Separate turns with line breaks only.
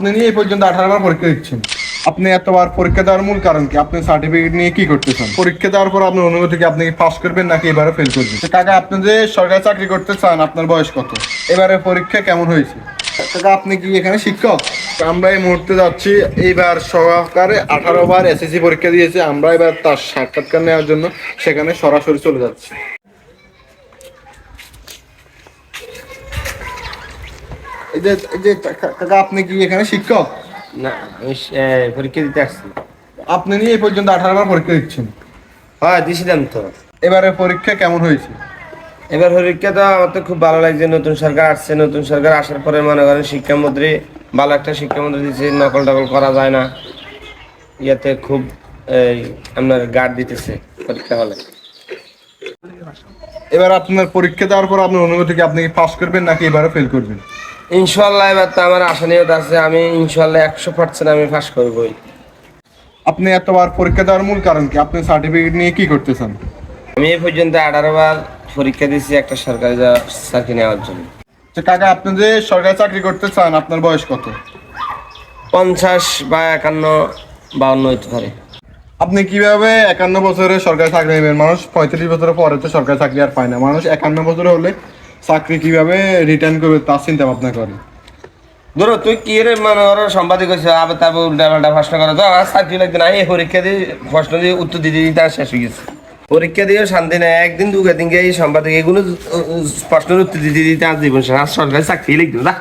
আপনি নিয়ে এই পর্যন্ত 18 বার পরীক্ষা দিচ্ছেন। আপনি এতবার পরীক্ষা দেওয়ার মূল কারণ কি? আপনি সার্টিফিকেট নিয়ে কি করতে চান? পরীক্ষা দেওয়ার পর আপনার অনুভূতি কি? আপনি কি পাস করবেন নাকি এবারে ফেল করবেন? কাকা, আপনি যে সরকারি চাকরি করতে চান, আপনার বয়স কত? এবারে পরীক্ষা কেমন হয়েছে? কাকা, আপনি কি এখানে শিক্ষক? আমরা এই মুহূর্তে যাচ্ছি, এইবার সহকারে 18 বার এসএসসি পরীক্ষা দিয়েছে, আমরা এবার তার সাক্ষাৎকার নেওয়ার জন্য সেখানে সরাসরি চলে যাচ্ছি। এই যে কাকা, আপনি কি এখানে শিক্ষক?
না, আমি পরীক্ষা দিতে আসছি।
আপনি নিয়ে এই পর্যন্ত 18 বার পরীক্ষা দিচ্ছেন।
হ্যাঁ, দিছিলাম তো।
এবারে পরীক্ষা কেমন হয়েছে?
এবার পরীক্ষা তো আমার তো খুব ভালো লাগছে। নতুন সরকার আসছে, নতুন সরকার আসার পরে মনে করেন শিক্ষামন্ত্রী ভালো একটা শিক্ষামন্ত্রী দিচ্ছে, নকল টকল করা যায় না। ইয়াতে খুব আপনার গার্ড দিতেছে পরীক্ষা হলে।
এবার আপনার পরীক্ষা দেওয়ার পর আপনার অনুভূতি কি? আপনি কি পাস করবেন নাকি এবারে ফেল করবেন?
ইনশাল্লাহ এবার তো আমার আশা নিয়ত আছে, আমি ইনশাল্লাহ 100% আমি পাস করবই।
আপনি এতবার পরীক্ষা দেওয়ার মূল কারণ কি? আপনি সার্টিফিকেট নিয়ে কি করতে চান?
আমি এই পর্যন্ত 18 বার পরীক্ষা দিয়েছি একটা সরকারি চাকরি নেওয়ার জন্য।
কাকা, আপনি যে সরকারি চাকরি করতে চান, আপনার বয়স কত?
50 বা 51, 52 হতে পারে।
আপনি কিভাবে 51 বছরে সরকারি চাকরি নেবেন? মানুষ 35 বছরের পরে তো সরকারি চাকরি আর পায় না। মানুষ 51 বছরে হলে চাকরি কিভাবে রিটার্ন করবে তার চিন্তা ভাবনা করে।
ধরো তুই কি রে মানে ওরা সাংবাদিক হয়েছে, আবার তারপর উল্টা পাল্টা প্রশ্ন করে, তো আমার চাকরি লাগবে না। এই পরীক্ষা দিয়ে প্রশ্ন দিয়ে উত্তর দিতে দিতে আর শেষ হয়ে গেছে। পরীক্ষা দিয়েও শান্তি নেই, একদিন দুদিন গিয়ে এই সাংবাদিক এগুলো প্রশ্নের উত্তর দিতে দিতে আর জীবন শেষ। আর সরকারি চাকরি লিখবে না।